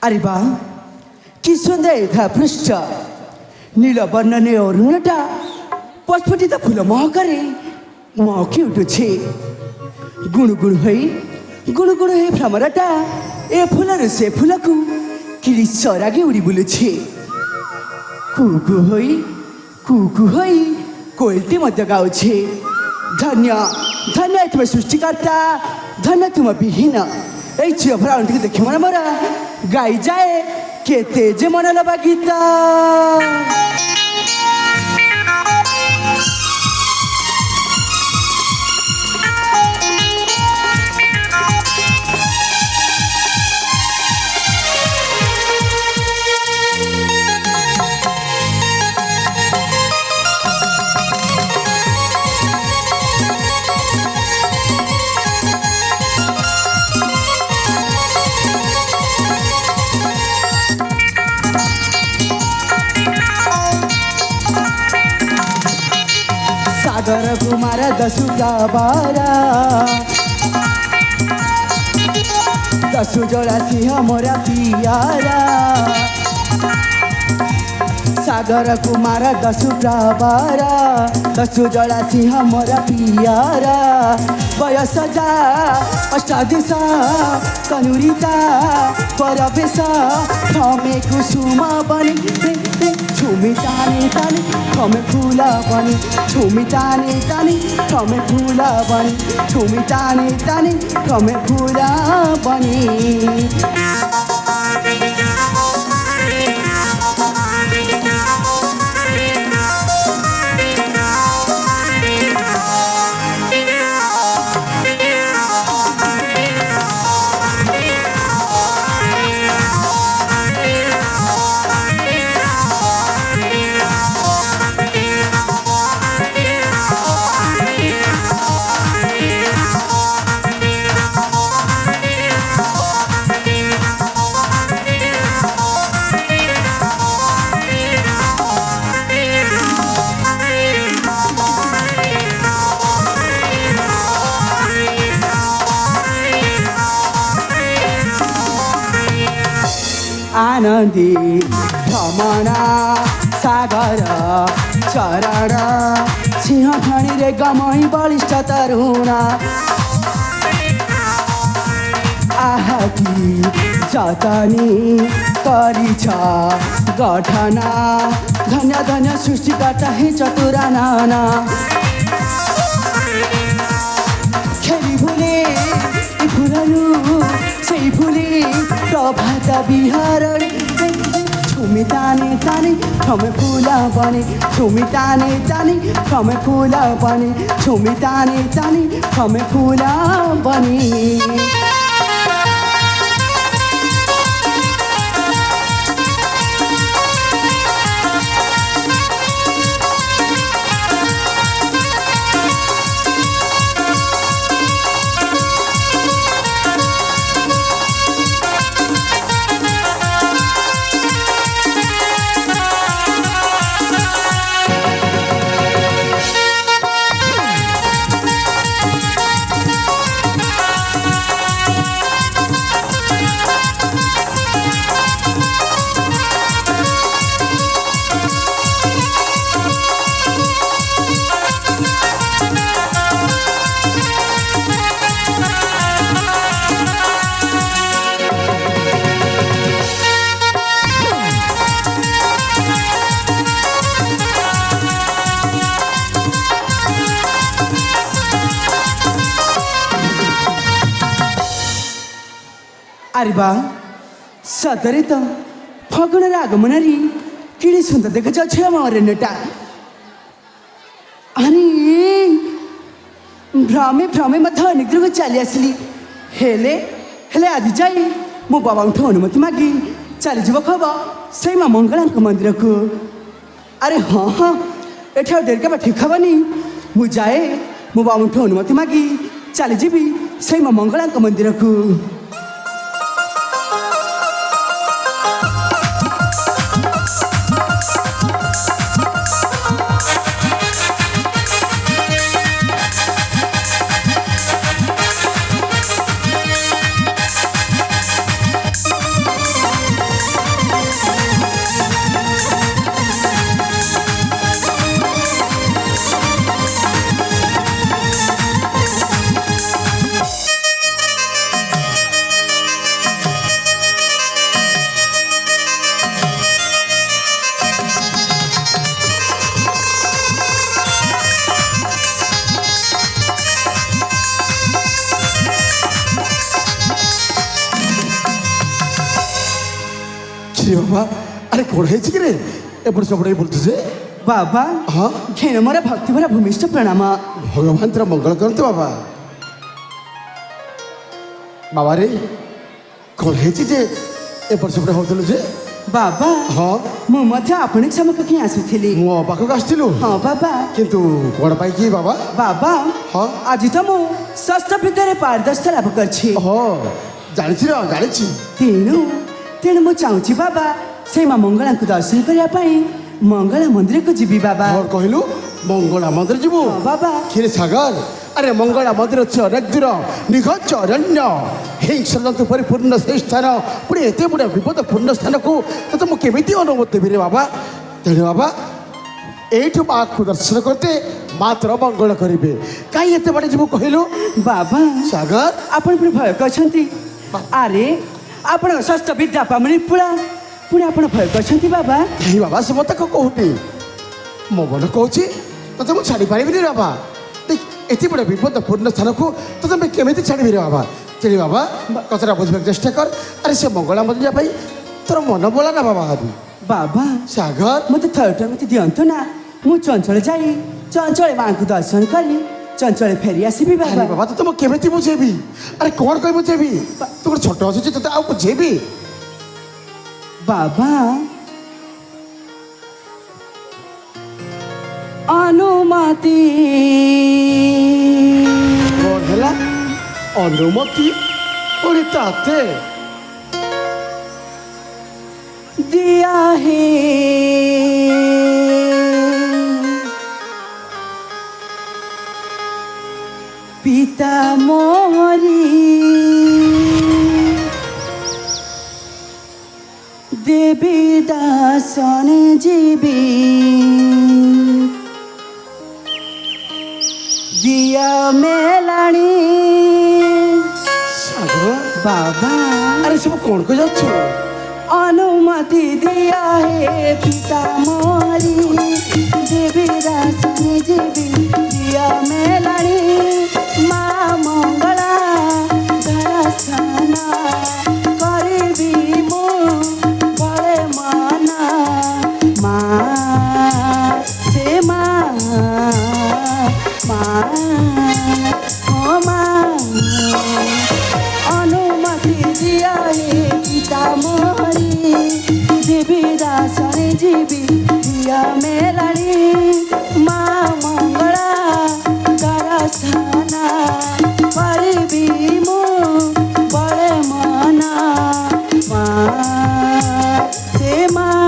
अरे बा कि सुंदर पृष्ठ नीलवर्णने अरुणटा पटपटी फूल महकरे महकी उठुछे गुणुगुण है भ्रमरटा ए फूलर से फूलकू किड़ी सरागे उड़ी बुलुछे कुकु होई कोयलटी मध्य गाउछे धन्य धन्य तुम सृष्टिकर्ता धन्य तुम विहीन ए झील भ्रांति देखी मन मरा गाई जाए केते जे मन लबा गीत सागर कुमार दसु बारा दसु जोड़ा सिंह मोरा पियारा सागर कुमार दसु बारा दसु जोड़ा सिंह मोरा पियारा बयस जा अष्टादिशा कनुरिता परवेश थमे कुसुम बनी झुमी तानी तानी थमे फूला बनी झुमी तानी तानी थमे फूला बनी झुमी तानी तानी थमे फूला बनी आनंदी भ्रमणा सागर चरण सिंह खणी रे गमई बलिष्ठ तरुणा आहती जतनी करिछ गठना धन्य धन्य सृष्टिकर्ता हे चतुरा नाना खेली भुले फुलरू से फुले प्रभात बिहार झुमी तानी तानी थमे फूला बनी झुमी तानी तानी थमे फूला बनी झुमी तानी तानी थमे फूला बनी अरे बा सतरे तो फगुण आगमनरी किड़ी सुंदर देख जाऊ मरेटा अरे भ्रमे भ्रमे मत निग्रह चली आसली हेले हेले आज जाई मो बाबा अनुमति मागी चली जीव खब से माँ मंगला मंदिर को अरे हाँ हाँ एठा डेर ठीक हेनी मु जाए मो बाबा अनुमति मागी चली जीवी से माँ मंगला मंदिर को ছি বাবা আরে কোণ হয়েছে কি রে এপট সেপট বলতেছে বাবা হ্যাঁ ঘেন মোর ভক্তিভরা ভূমিষ্ঠ প্রণাম ভগবান তোর মঙ্গল করতো বাবা বাবা রে কোণ হয়েছে যে এপট সেপট হଉଥିଲୁ যে বাবা ହଁ ମୁଁ ମଧ୍ୟ ଆପଣଙ୍କ ସମ୍ମୁଖକୁ ଆସୁଥିଲି ମୋ ପାଖକୁ ଆସିଥିଲୁ ହଁ ବାବା କିନ୍ତୁ କୁଆଡ଼େ ପାଇକି ବାବା ବାବା ହଁ ଆଜି ତ ମୁଁ ଷଷ୍ଠ ବିଦ୍ୟାରେ ପାରଦର୍ଶିତା ଲାଭ କରିଛି ହଁ ଜାଣିଛି ର ଜାଣିଛି ତେଣୁ ତେଣୁ ମୁଁ ଚାହୁଁଛି ବାବା ସେଇ ମା ମଙ୍ଗଳାଙ୍କୁ ଦର୍ଶନ କରିବା ପାଇଁ ମଙ୍ଗଳା ମନ୍ଦିରକୁ ଯିବି ବାବା କ'ଣ କହିଲୁ ମଙ୍ଗଳା ମନ୍ଦିର ଯିବୁ ହଁ ବାବା କ୍ଷୀର ସାଗର ଆରେ ମଙ୍ଗଳା ମନ୍ଦିର ଅଛି ଅନେକ ଦୂର ନିଘଞ୍ଚ ଅରଣ୍ୟ ହିଂସନ୍ତୁ ପରିପୂର୍ଣ୍ଣ ସେଇ ସ୍ଥାନ ପୁଣି ଏତେ ବଡ଼ ବିପଦପୂର୍ଣ୍ଣ ସ୍ଥାନକୁ ତତେ ମୁଁ କେମିତି ଅନୁମତି ଦେବି ରେ ବାବା ତେଣୁ ବାବା এইঠু মাকে দর্শন করতে মাত্র মঙ্গল করিবে কাই এতে বাড়ি যাব কহিলু ବାବା সাগর ଆପଣ ପୁଣି ଭୟ କରିଛନ୍ତି ଆରେ ଆପଣଙ୍କ ଷଷ୍ଠ ବିଦ୍ୟା ପାମଣି ପୁଣି ଆପଣ ଭୟ କରିଛନ୍ତି ବାବା এই বাবা সে মতো কହୁনি ମୋ ମନ କହୁଛି ତତେ ମୁଁ ଛାଡ଼ି ପାରିବିନି ରେ ବାବା ଦେଖ ଏତେ ବଡ଼ ବିପଦପୂର୍ଣ୍ଣ ସ୍ଥାନକୁ ତତେ ମୁଁ କେମିତି ଛାଡ଼ିବି ରେ ବାବା ତେଣୁ ବାବା କଥାଟା ବୁଝିବାକୁ ଚେଷ୍ଟା କର ଆରେ ସେ ମଙ୍ଗଳା ମନ୍ଦିର ଯିବା ପାଇଁ ତୋର ମନ ବୋଲା ନା ବାବା ବାବା ସାଗର ମୋତେ ଥରଟେ ମୋତେ ଦିଅନ୍ତୁ ନା ମୁଁ ଚଞ୍ଚଳ ଯାଇ ଚଞ୍ଚଳ ମାଙ୍କୁ ଦର୍ଶନ କରି ଚଞ୍ଚଳ ଫେରି ଆସିବି ଆରେ ବାବା ବାବା ତତେ ମୁଁ କେମିତି ବୁଝେଇବି ଆରେ କ'ଣ କହି ବୁଝେଇବି ତୁ ଗୋଟେ ଛୋଟ ଅଛୁଛି ତତେ ଆଉ ବୁଝେଇବି ବାବା ଅନୁମତି କ'ଣ ହେଲା ଅନୁମତି ପୁଣି ତାତେ दिया है पिता मोरी देवी दासन जीवी दिया मेलाणी ସାଗର बाबा ଆରେ ସବୁ କ'ଣ କହି ଯାଉଛୁ अनुमति दिया है पिता मोरी देवी दासनी जीवी दिया मेलाणी माँ मंगला दर्शना करिबी मु बड़े मना माँ से माँ ओ माँ अनुमति दिया है पिता मोरी देवी दासनी जीवी दिया मेलाणी माँ मंगला दर्शना करिबी मु बड़े मना माँ से माँ